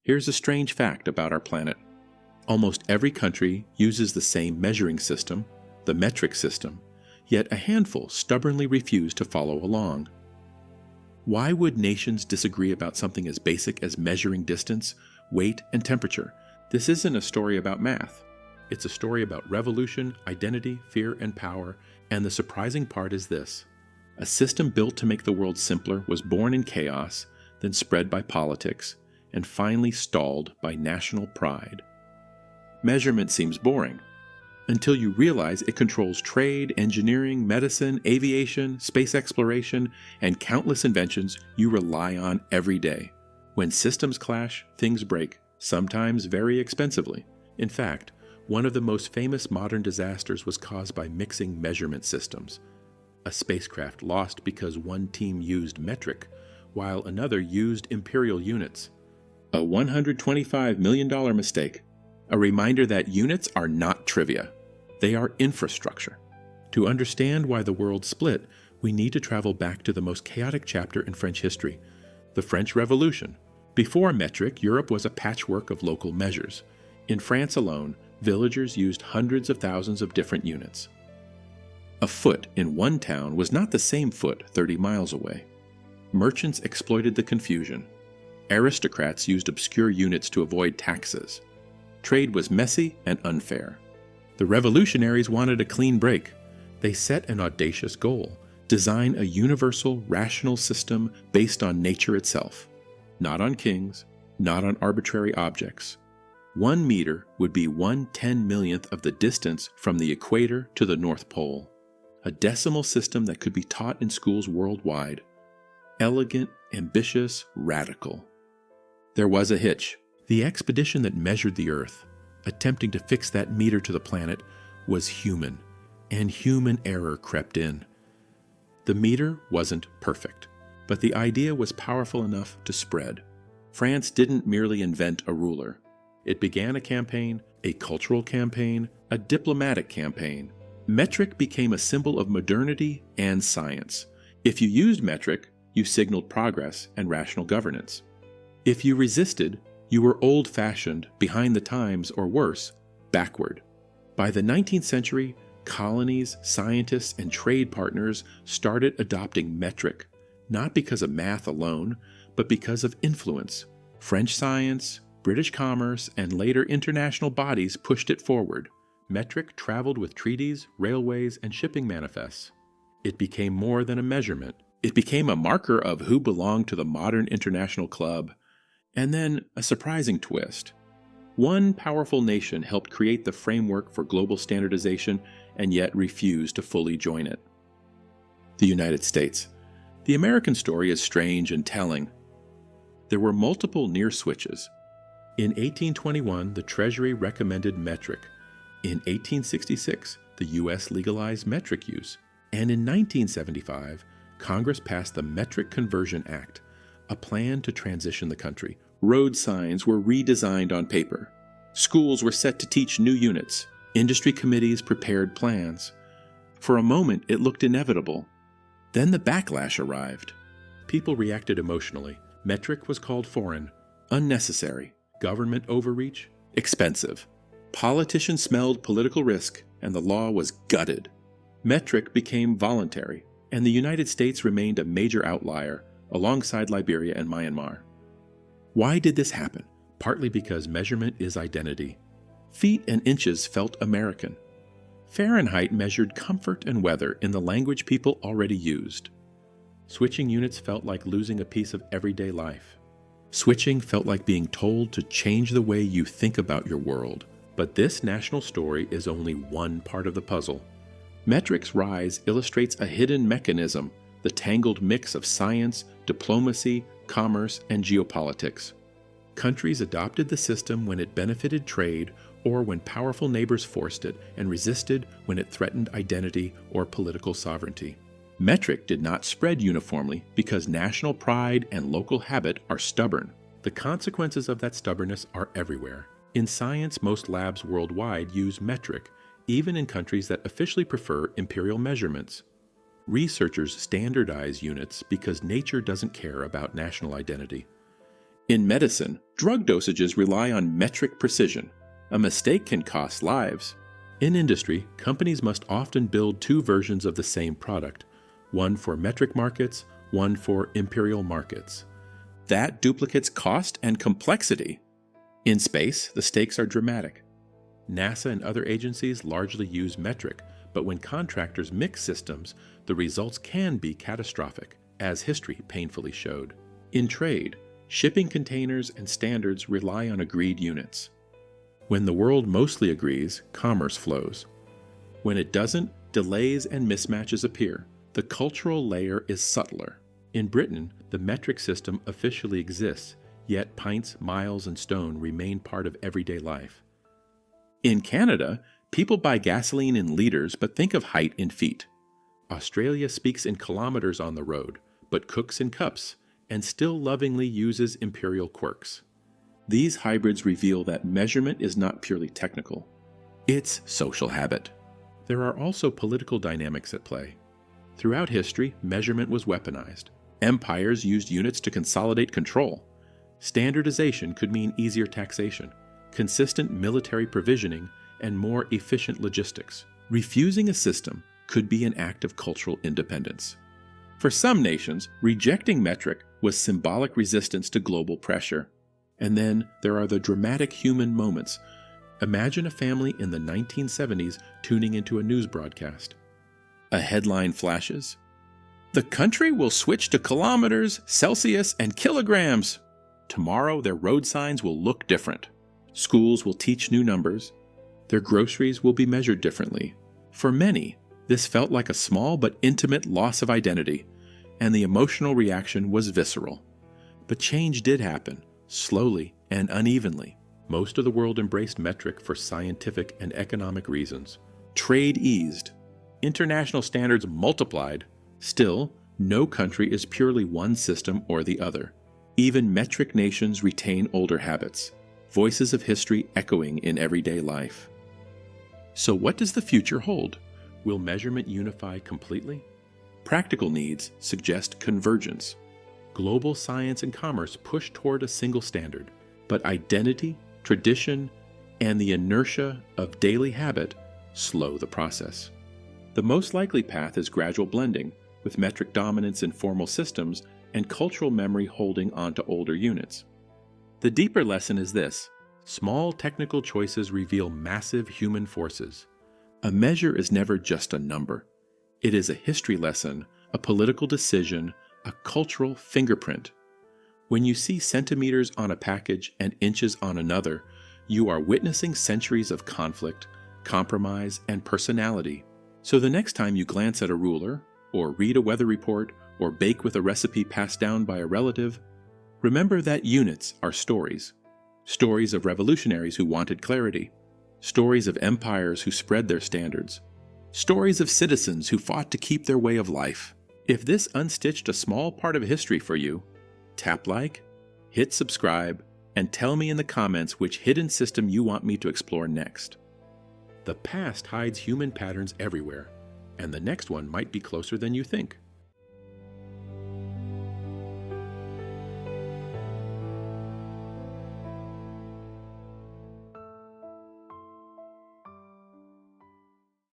Here's a strange fact about our planet. Almost every country uses the same measuring system, the metric system, yet a handful stubbornly refuse to follow along. Why would nations disagree about something as basic as measuring distance, weight, and temperature? This isn't a story about math. It's a story about revolution, identity, fear, and power, and the surprising part is this. A system built to make the world simpler was born in chaos, then spread by politics, and finally stalled by national pride. Measurement seems boring, until you realize it controls trade, engineering, medicine, aviation, space exploration, and countless inventions you rely on every day. When systems clash, things break, sometimes very expensively. In fact, one of the most famous modern disasters was caused by mixing measurement systems. A spacecraft lost because one team used metric, while another used imperial units. A $125 million mistake. A reminder that units are not trivia. They are infrastructure. To understand why the world split, we need to travel back to the most chaotic chapter in French history, the French Revolution. Before metric, Europe was a patchwork of local measures. In France alone, villagers used hundreds of thousands of different units. A foot in one town was not the same foot 30 miles away. Merchants exploited the confusion. Aristocrats used obscure units to avoid taxes. Trade was messy and unfair. The revolutionaries wanted a clean break. They set an audacious goal: design a universal, rational system based on nature itself. Not on kings, not on arbitrary objects. 1 meter would be 1/10,000,000th of the distance from the equator to the North Pole. A decimal system that could be taught in schools worldwide. Elegant, ambitious, radical. There was a hitch. The expedition that measured the Earth, attempting to fix that meter to the planet, was human, and human error crept in. The meter wasn't perfect, but the idea was powerful enough to spread. France didn't merely invent a ruler. It began a campaign, a cultural campaign, a diplomatic campaign. Metric became a symbol of modernity and science. If you used metric, you signaled progress and rational governance. If you resisted, you were old-fashioned, behind the times, or worse, backward. By the 19th century, colonies, scientists, and trade partners started adopting metric, not because of math alone, but because of influence. French science, British commerce, and later international bodies pushed it forward. Metric traveled with treaties, railways, and shipping manifests. It became more than a measurement. It became a marker of who belonged to the modern international club. And then a surprising twist. One powerful nation helped create the framework for global standardization and yet refused to fully join it. The United States. The American story is strange and telling. There were multiple near switches. In 1821, the Treasury recommended metric. In 1866, the U.S. legalized metric use. And in 1975, Congress passed the Metric Conversion Act, a plan to transition the country. Road signs were redesigned on paper. Schools were set to teach new units. Industry committees prepared plans. For a moment, it looked inevitable. Then the backlash arrived. People reacted emotionally. Metric was called foreign, unnecessary, government overreach, expensive. Politicians smelled political risk, and the law was gutted. Metric became voluntary, and the United States remained a major outlier, alongside Liberia and Myanmar. Why did this happen? Partly because measurement is identity. Feet and inches felt American. Fahrenheit measured comfort and weather in the language people already used. Switching units felt like losing a piece of everyday life. Switching felt like being told to change the way you think about your world. But this national story is only one part of the puzzle. Metric's rise illustrates a hidden mechanism, the tangled mix of science, diplomacy, commerce, and geopolitics. Countries adopted the system when it benefited trade or when powerful neighbors forced it, and resisted when it threatened identity or political sovereignty. Metric did not spread uniformly because national pride and local habit are stubborn. The consequences of that stubbornness are everywhere. In science, most labs worldwide use metric, even in countries that officially prefer imperial measurements. Researchers standardize units because nature doesn't care about national identity. In medicine, drug dosages rely on metric precision. A mistake can cost lives. In industry, companies must often build two versions of the same product, one for metric markets, one for imperial markets. That duplicates cost and complexity. In space, the stakes are dramatic. NASA and other agencies largely use metric, but when contractors mix systems, the results can be catastrophic, as history painfully showed. In trade, shipping containers and standards rely on agreed units. When the world mostly agrees, commerce flows. When it doesn't, delays and mismatches appear. The cultural layer is subtler. In Britain, the metric system officially exists, yet pints, miles, and stone remain part of everyday life. In Canada, people buy gasoline in liters but think of height in feet. Australia speaks in kilometers on the road, but cooks in cups, and still lovingly uses imperial quirks. These hybrids reveal that measurement is not purely technical. It's social habit. There are also political dynamics at play. Throughout history, measurement was weaponized. Empires used units to consolidate control. Standardization could mean easier taxation, consistent military provisioning, and more efficient logistics. Refusing a system could be an act of cultural independence. For some nations, rejecting metric was symbolic resistance to global pressure. And then there are the dramatic human moments. Imagine a family in the 1970s tuning into a news broadcast. A headline flashes, "The country will switch to kilometers, Celsius, and kilograms." Tomorrow their road signs will look different. Schools will teach new numbers. Their groceries will be measured differently. For many, this felt like a small but intimate loss of identity, and the emotional reaction was visceral. But change did happen, slowly and unevenly. Most of the world embraced metric for scientific and economic reasons. Trade eased. International standards multiplied. Still, no country is purely one system or the other. Even metric nations retain older habits, voices of history echoing in everyday life. So what does the future hold? Will measurement unify completely? Practical needs suggest convergence. Global science and commerce push toward a single standard, but identity, tradition, and the inertia of daily habit slow the process. The most likely path is gradual blending, with metric dominance in formal systems and cultural memory holding onto older units. The deeper lesson is this: small technical choices reveal massive human forces. A measure is never just a number. It is a history lesson, a political decision, a cultural fingerprint. When you see centimeters on a package and inches on another, you are witnessing centuries of conflict, compromise, and personality. So the next time you glance at a ruler, or read a weather report, or bake with a recipe passed down by a relative, remember that units are stories. Stories of revolutionaries who wanted clarity. Stories of empires who spread their standards. Stories of citizens who fought to keep their way of life. If this unstitched a small part of history for you, tap like, hit subscribe, and tell me in the comments which hidden system you want me to explore next. The past hides human patterns everywhere, and the next one might be closer than you think.